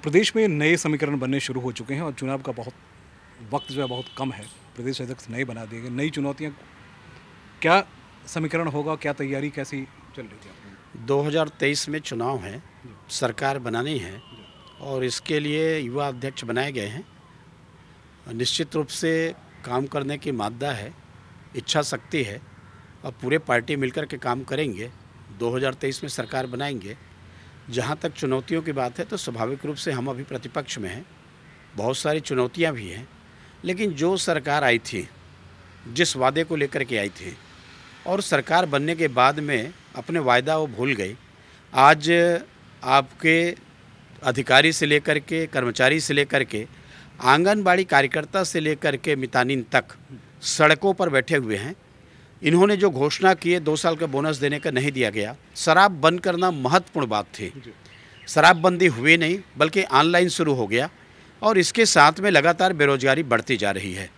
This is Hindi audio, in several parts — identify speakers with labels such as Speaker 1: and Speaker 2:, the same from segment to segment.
Speaker 1: प्रदेश में नए समीकरण बनने शुरू हो चुके हैं और चुनाव का बहुत वक्त जो है बहुत कम है। प्रदेश अध्यक्ष नए बना दिए गए, नई चुनौतियां, क्या समीकरण होगा, क्या तैयारी कैसी चल रही थी आपकी?
Speaker 2: 2023 में चुनाव है, सरकार बनानी है और इसके लिए युवा अध्यक्ष बनाए गए हैं। निश्चित रूप से काम करने की मादा है, इच्छा शक्ति है और पूरे पार्टी मिलकर के काम करेंगे। 2023 में सरकार बनाएंगे। जहाँ तक चुनौतियों की बात है तो स्वाभाविक रूप से हम अभी प्रतिपक्ष में हैं, बहुत सारी चुनौतियाँ भी हैं, लेकिन जो सरकार आई थी, जिस वादे को लेकर के आई थी और सरकार बनने के बाद में अपने वायदा वो भूल गई। आज आपके अधिकारी से लेकर के, कर्मचारी से लेकर के, आंगनबाड़ी कार्यकर्ता से लेकर के मितानिन तक सड़कों पर बैठे हुए हैं। इन्होंने जो घोषणा की है 2 साल का बोनस देने का नहीं दिया गया। शराब बंद करना महत्वपूर्ण बात थी, शराबबंदी हुई नहीं बल्कि ऑनलाइन शुरू हो गया और इसके साथ में लगातार बेरोजगारी बढ़ती जा रही है।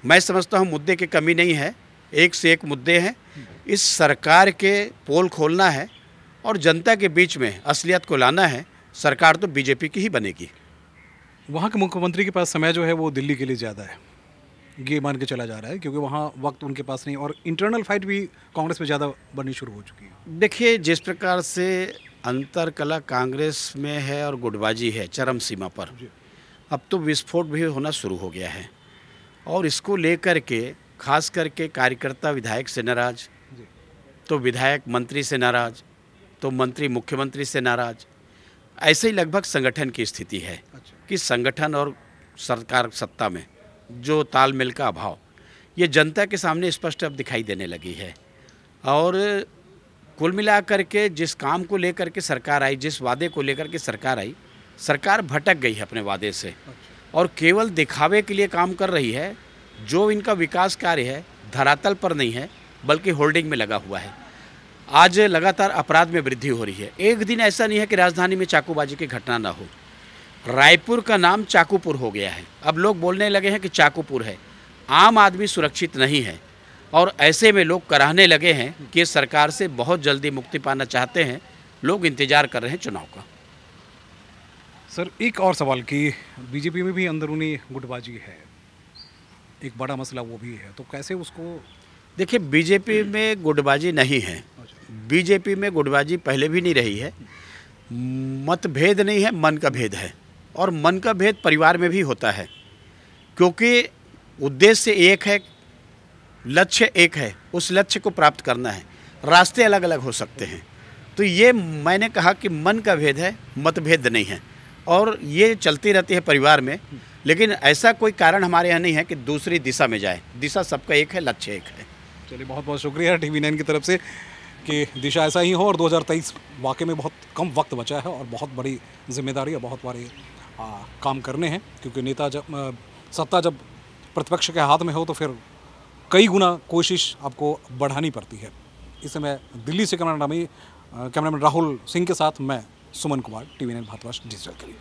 Speaker 2: मैं समझता हूँ मुद्दे की कमी नहीं है, एक से एक मुद्दे हैं। इस सरकार के पोल खोलना है और जनता के बीच में असलियत को लाना है। सरकार तो बीजेपी की ही बनेगी।
Speaker 1: वहाँ के मुख्यमंत्री के पास समय जो है वो दिल्ली के लिए ज़्यादा है, ये मान के चला जा रहा है, क्योंकि वहाँ वक्त उनके पास नहीं और इंटरनल फाइट भी कांग्रेस में ज़्यादा बढ़नी शुरू हो चुकी है।
Speaker 2: देखिए, जिस प्रकार से अंतरकलह कांग्रेस में है और गुटबाजी है चरम सीमा पर, अब तो विस्फोट भी होना शुरू हो गया है और इसको लेकर के खास करके कार्यकर्ता विधायक से नाराज, तो विधायक मंत्री से नाराज, तो मंत्री मुख्यमंत्री से नाराज। ऐसे ही लगभग संगठन की स्थिति है कि संगठन और सरकार सत्ता में जो तालमेल का अभाव, ये जनता के सामने स्पष्ट अब दिखाई देने लगी है। और कुल मिलाकर के जिस काम को लेकर के सरकार आई, जिस वादे को लेकर के सरकार आई, सरकार भटक गई है अपने वादे से और केवल दिखावे के लिए काम कर रही है। जो इनका विकास कार्य है धरातल पर नहीं है बल्कि होल्डिंग में लगा हुआ है। आज लगातार अपराध में वृद्धि हो रही है। एक दिन ऐसा नहीं है कि राजधानी में चाकूबाजी की घटना ना हो। रायपुर का नाम चाकूपुर हो गया है। अब लोग बोलने लगे हैं कि चाकूपुर है। आम आदमी सुरक्षित नहीं है और ऐसे में लोग कराहने लगे हैं कि सरकार से बहुत जल्दी मुक्ति पाना चाहते हैं। लोग इंतजार कर रहे हैं चुनाव का।
Speaker 1: सर, एक और सवाल कि बीजेपी में भी अंदरूनी गुटबाजी है, एक बड़ा मसला वो भी है, तो कैसे उसको?
Speaker 2: देखिए, बीजेपी में गुटबाजी नहीं है। बीजेपी में गुटबाजी पहले भी नहीं रही है। मतभेद नहीं है, मन का भेद है और मन का भेद परिवार में भी होता है, क्योंकि उद्देश्य एक है, लक्ष्य एक है, उस लक्ष्य को प्राप्त करना है। रास्ते अलग अलग हो सकते हैं। तो ये मैंने कहा कि मन का भेद है, मतभेद नहीं है और ये चलती रहती है परिवार में। लेकिन ऐसा कोई कारण हमारे यहाँ नहीं है कि दूसरी दिशा में जाए। दिशा सबका एक है, लक्ष्य एक है।
Speaker 1: चलिए, बहुत बहुत शुक्रिया TV9 की तरफ से कि दिशा ऐसा ही हो। और 2023 वाकई में बहुत कम वक्त बचा है और बहुत बड़ी जिम्मेदारी और बहुत बड़े काम करने हैं, क्योंकि नेता जब सत्ता जब प्रतिपक्ष के हाथ में हो तो फिर कई गुना कोशिश आपको बढ़ानी पड़ती है। इस समय दिल्ली से कैमरामैन राहुल सिंह के साथ मैं सुमन कुमार, TV9 भारतवर्ष डिजिटल के लिए।